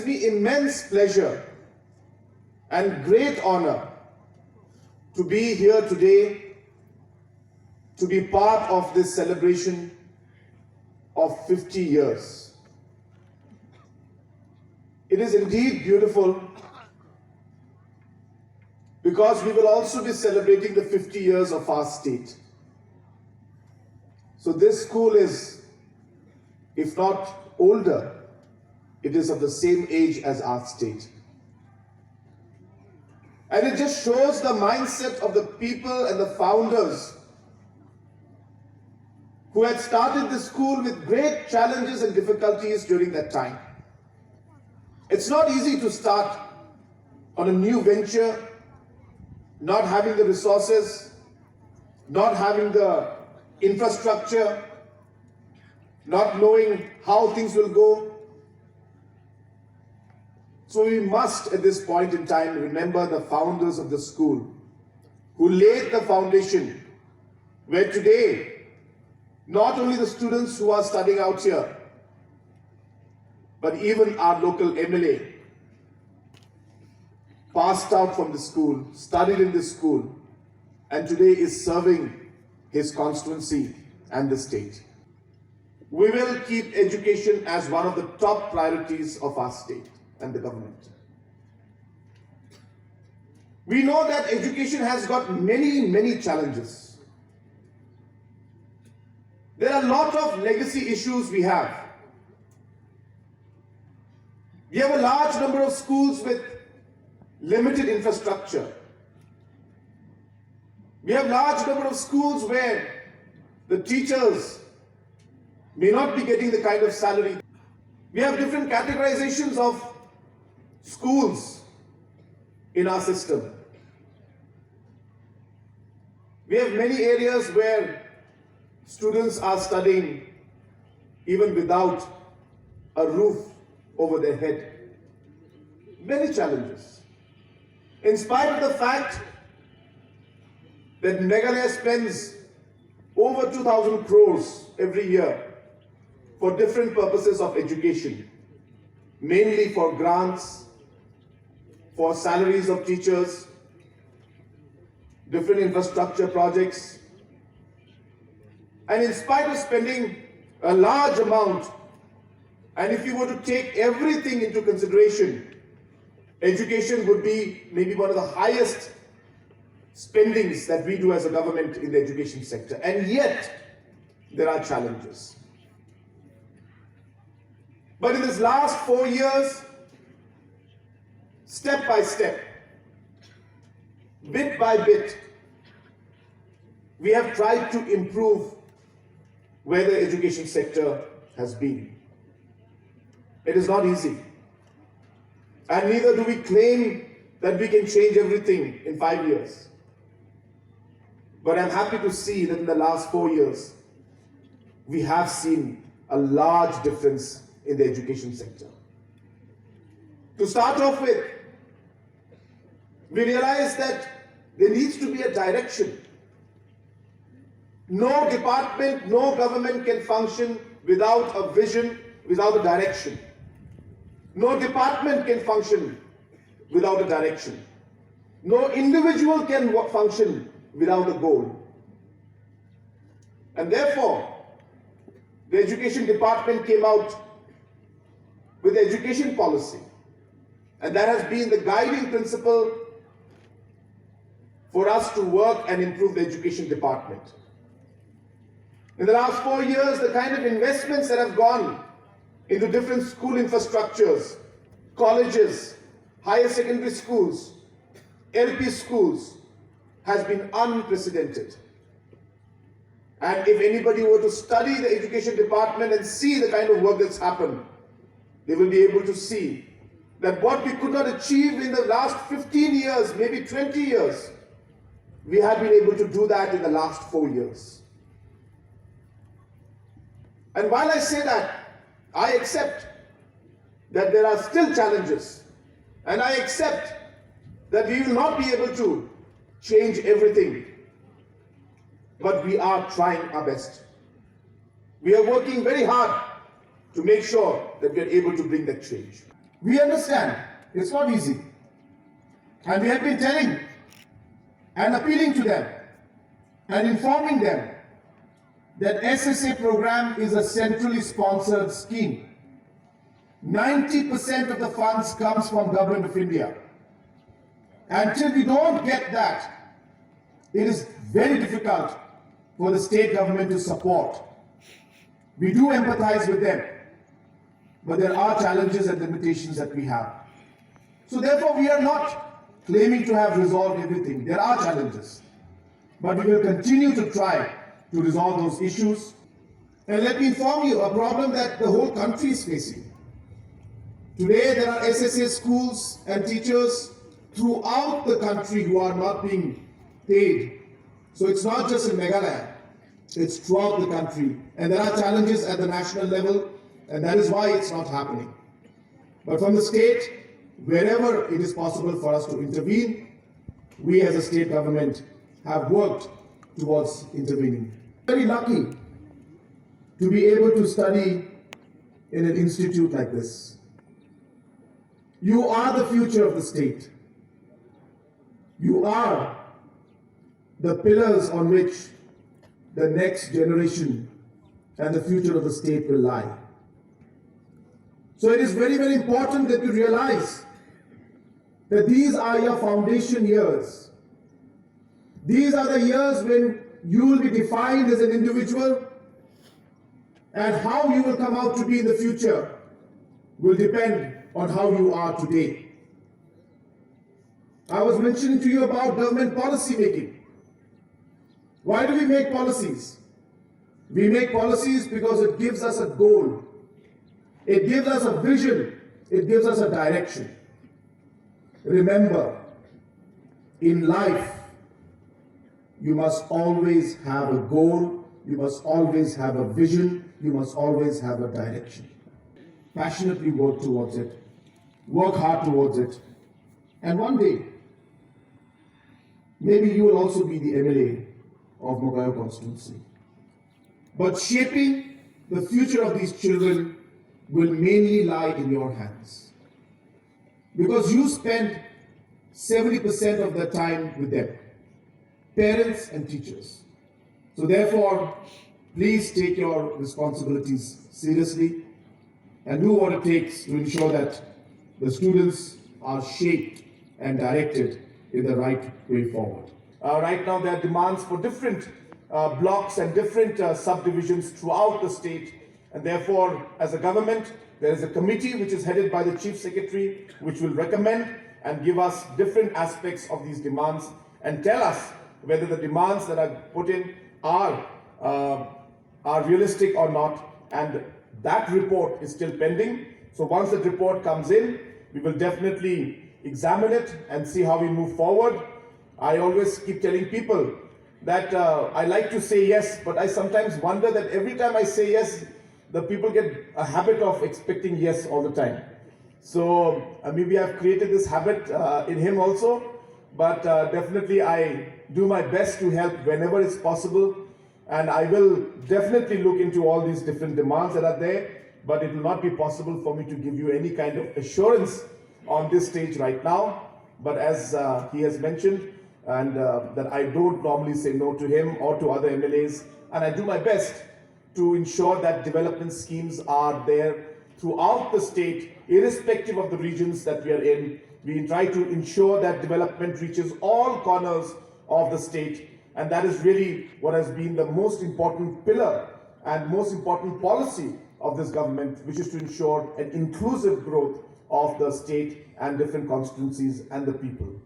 me immense pleasure and great honor to be here today, to be part of this celebration of 50 years. It is indeed beautiful because we will also be celebrating the 50 years of our state. So this school is, if not older, it is of the same age as our state. And it just shows the mindset of the people and the founders who had started the school with great challenges and difficulties during that time. It's not easy to start on a new venture, not having the resources, not having the infrastructure, not knowing how things will go. So we must, at this point in time, remember the founders of the school who laid the foundation, where today, not only the students who are studying out here, but even our local MLA passed out from the school, studied in this school, and today is serving his constituency and the state. We will keep education as one of the top priorities of our state and the government. We know that education has got many challenges. There are a lot of legacy issues we have. We have a large number of schools with limited infrastructure. We have a large number of schools where the teachers may not be getting the kind of salary. We have different categorizations of schools in our system. We have many areas where students are studying even without a roof over their head. Many challenges. In spite of the fact that Meghalaya spends over 2,000 crores every year for different purposes of education, mainly for grants, for salaries of teachers, different infrastructure projects. And in spite of spending a large amount, and if you were to take everything into consideration, education would be maybe one of the highest spendings that we do as a government in the education sector. And yet, there are challenges. But in this last 4 years, step by step, bit by bit, we have tried to improve where the education sector has been. It is not easy. And neither do we claim that we can change everything in 5 years. But I'm happy to see that in the last 4 years, we have seen a large difference in the education sector. To start off with, we realize that there needs to be a direction. No department, no government can function without a vision, without a direction. No department can function without a direction. No individual can function without a goal. And therefore, the education department came out with the education policy. And that has been the guiding principle for us to work and improve the education department. In the last 4 years, the kind of investments that have gone into different school infrastructures, colleges, higher secondary schools, LP schools, has been unprecedented. And if anybody were to study the education department and see the kind of work that's happened, they will be able to see that what we could not achieve in the last 15 years, maybe 20 years, we have been able to do that in the last 4 years. And while I say that, I accept that there are still challenges, and I accept that we will not be able to change everything, but we are trying our best. We are working very hard to make sure that we are able to bring that change. We understand it's not easy. And we have been telling and appealing to them and informing them that SSA program is a centrally sponsored scheme. 90% of the funds comes from Government of India. Until we don't get that, it is very difficult for the state government to support. We do empathize with them, but there are challenges and limitations that we have. So therefore, we are not claiming to have resolved everything. There are challenges, but we will continue to try to resolve those issues. And let me inform you, a problem that the whole country is facing. Today, there are SSA schools and teachers throughout the country who are not being paid. So it's not just in Meghalaya, it's throughout the country. And there are challenges at the national level, and that is why it's not happening. But from the state, wherever it is possible for us to intervene, we as a state government have worked towards intervening. Very lucky to be able to study in an institute like this. You are the future of the state. You are the pillars on which the next generation and the future of the state will lie. So it is very, very important that you realize that these are your foundation years. These are the years when you will be defined as an individual, and how you will come out to be in the future will depend on how you are today. I was mentioning to you about government policy making. Why do we make policies? We make policies because it gives us a goal. It gives us a vision. It gives us a direction. Remember, in life, you must always have a goal. You must always have a vision. You must always have a direction. Passionately work towards it. Work hard towards it. And one day, maybe you will also be the MLA of Mowkaiaw constituency. But shaping the future of these children will mainly lie in your hands. Because you spend 70% of the time with them, parents and teachers. So therefore, please take your responsibilities seriously and do what it takes to ensure that the students are shaped and directed in the right way forward. Right now, there are demands for different blocks and different subdivisions throughout the state, and therefore, as a government, there is a committee which is headed by the Chief Secretary, which will recommend and give us different aspects of these demands and tell us whether the demands that are put in are realistic or not. And that report is still pending. So once the report comes in, we will definitely examine it and see how we move forward. I always keep telling people that I like to say yes, but I sometimes wonder that every time I say yes, the people get a habit of expecting yes all the time. So maybe I've created this habit in him also, but definitely I do my best to help whenever it's possible. And I will definitely look into all these different demands that are there, but it will not be possible for me to give you any kind of assurance on this stage right now. But as he has mentioned, and that I don't normally say no to him or to other MLAs, and I do my best to ensure that development schemes are there throughout the state, irrespective of the regions that we are in. We try to ensure that development reaches all corners of the state, and that is really what has been the most important pillar and most important policy of this government, which is to ensure an inclusive growth of the state and different constituencies and the people.